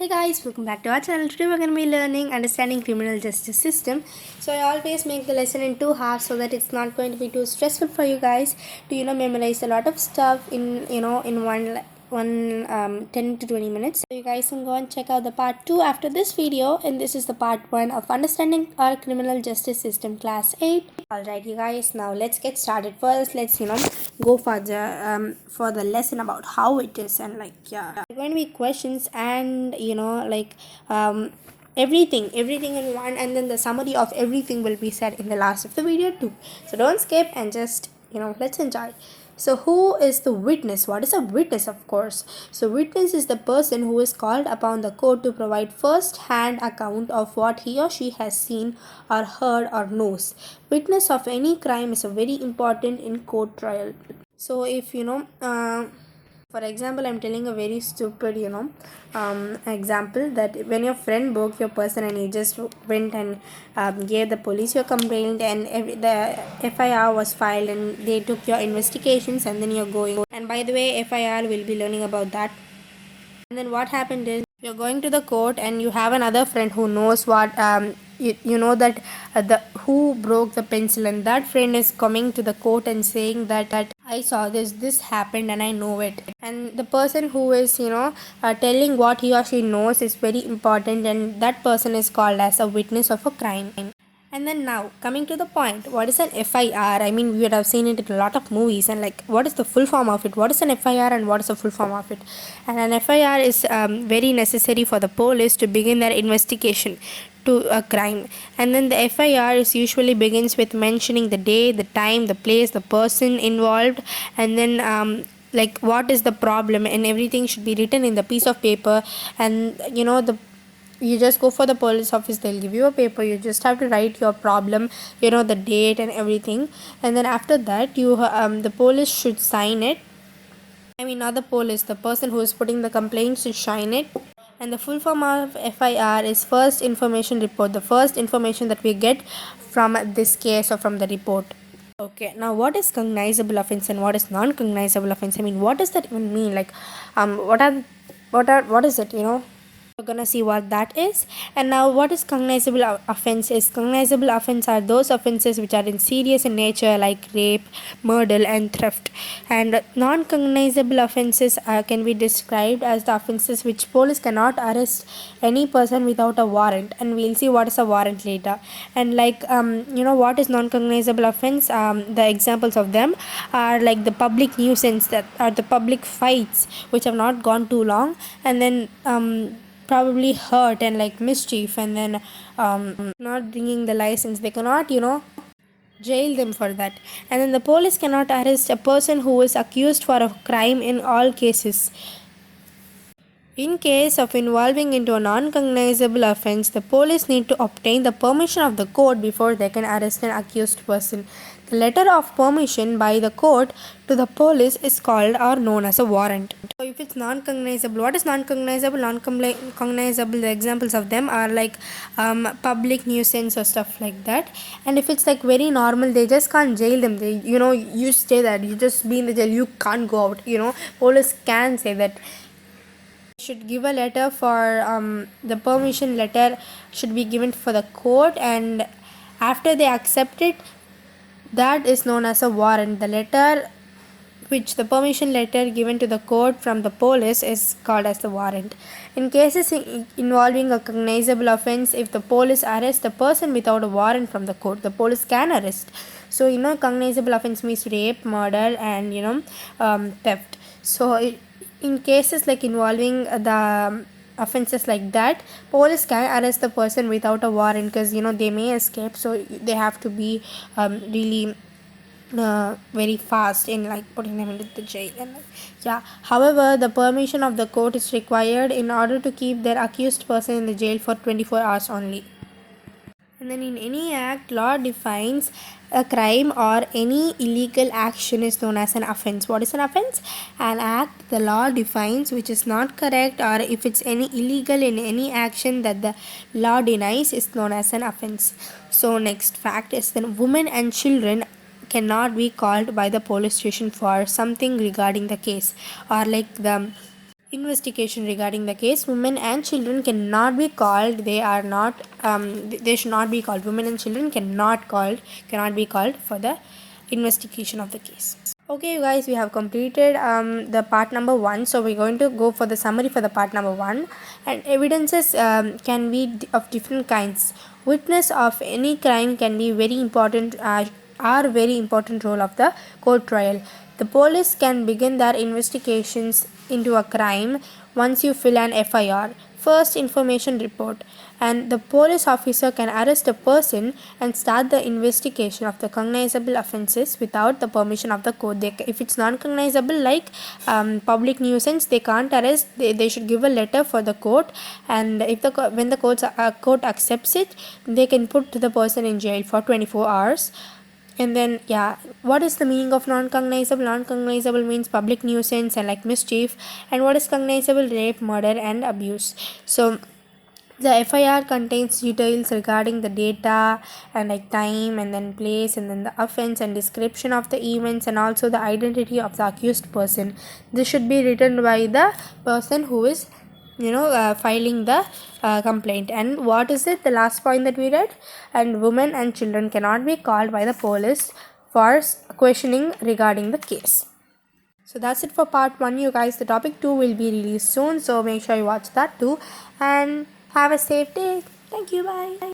Hey guys, welcome back to our channel. Today we're going to be learning understanding criminal justice system. So I always make the lesson in two halves so that it's not going to be too stressful for you guys to memorize a lot of stuff in one 10 to 20 minutes. So you guys can go and check out the part 2 after this video, and this is the part 1 of understanding our criminal justice system class 8. Alright you guys, now let's get started. First let's go for the lesson about how it is, and there are going to be questions and everything in one, and then the summary of everything will be said in the last of the video too. So don't skip and just let's enjoy. So who is the witness? What is a witness? Of course, so witness is the person who is called upon the court to provide first hand account of what he or she has seen or heard or knows. Witness of any crime is a very important in court trial. So if for example, I'm telling a very stupid example, that when your friend broke your person and you just went and gave the police your complaint, and the FIR was filed and they took your investigations, and then you're going, and by the way FIR will be learning about that. And then what happened is, you're going to the court and you have another friend who knows what you know that the who broke the pencil, and that friend is coming to the court and saying that I saw this happened and I know it. And the person who is telling what he or she knows is very important, and that person is called as a witness of a crime. And then now coming to the point, what is an FIR? I mean, we would have seen it in a lot of movies, and what is the full form of it? What is an FIR and what is the full form of it? And an FIR is very necessary for the police to begin their investigation to a crime. And then the FIR is usually begins with mentioning the day, the time, the place, the person involved, and then what is the problem, and everything should be written in the piece of paper. And you just go for the police office, they'll give you a paper, you just have to write your problem, the date and everything. And then after that, the police should sign it. I mean, not the police, the person who is putting the complaint should sign it. And the full form of FIR is first information report, the first information that we get from this case or from the report. Okay, now what is cognizable offense and what is non-cognizable offense? I mean, what does that even mean? What is it? We're gonna see what that is. And now, what is cognizable offense? Is cognizable offense are those offenses which are in serious in nature, like rape, murder and theft. And non-cognizable offenses can be described as the offenses which police cannot arrest any person without a warrant, and we'll see what is a warrant later. And what is non-cognizable offense? The examples of them are like the public nuisance, that are the public fights which have not gone too long, and then probably hurt and mischief, and then not bringing the license, they cannot jail them for that. And then the police cannot arrest a person who is accused for a crime in all cases. In case of involving into a non-cognizable offense, the police need to obtain the permission of the court before they can arrest an accused person. The letter of permission by the court to the police is called or known as a warrant. So if it's non-cognizable, what is non-cognizable? Non-cognizable, the examples of them are public nuisance or stuff like that. And if it's very normal, they just can't jail them. They you stay there, you just be in the jail, you can't go out. Police can say that. Should give a letter for the permission letter should be given for the court, and after they accept it, that is known as a warrant. The letter which the permission letter given to the court from the police is called as the warrant. In cases involving a cognizable offense, if the police arrest the person without a warrant from the court, the police can arrest. So cognizable offense means rape, murder and theft. So in cases involving the offenses like that, police can arrest the person without a warrant, because they may escape, so they have to be really very fast in putting them into the jail. And however, the permission of the court is required in order to keep their accused person in the jail for 24 hours only. And then in any act, law defines a crime or any illegal action is known as an offense. What is an offense? An act the law defines which is not correct, or if it's any illegal in any action that the law denies, is known as an offense. So next fact is that women and children cannot be called by the police station for something regarding the case, or investigation regarding the case, women and children cannot be called. They are not. They should not be called. Women and children cannot be called for the investigation of the case. Okay, you guys, we have completed the part number 1. So we're going to go for the summary for the part number 1. And evidences can be of different kinds. Witness of any crime can be very important. Are very important role of the court trial. The police can begin their investigations into a crime once you fill an FIR, first information report, and the police officer can arrest a person and start the investigation of the cognizable offences without the permission of the court. If it's non-cognizable, like public nuisance, they can't arrest. They should give a letter for the court, and if the when the court accepts it, they can put the person in jail for 24 hours. And then, yeah, what is the meaning of non-cognizable? Non-cognizable means public nuisance and like mischief. And what is cognizable? Rape, murder, and abuse. So the FIR contains details regarding the data and like time and then place and then the offense and description of the events and also the identity of the accused person. This should be written by the person who is filing the complaint. And what is it, the last point that we read? And women and children cannot be called by the police for questioning regarding the case. So that's it for part 1, you guys. The topic 2 will be released soon, so make sure you watch that too, and have a safe day. Thank you. Bye.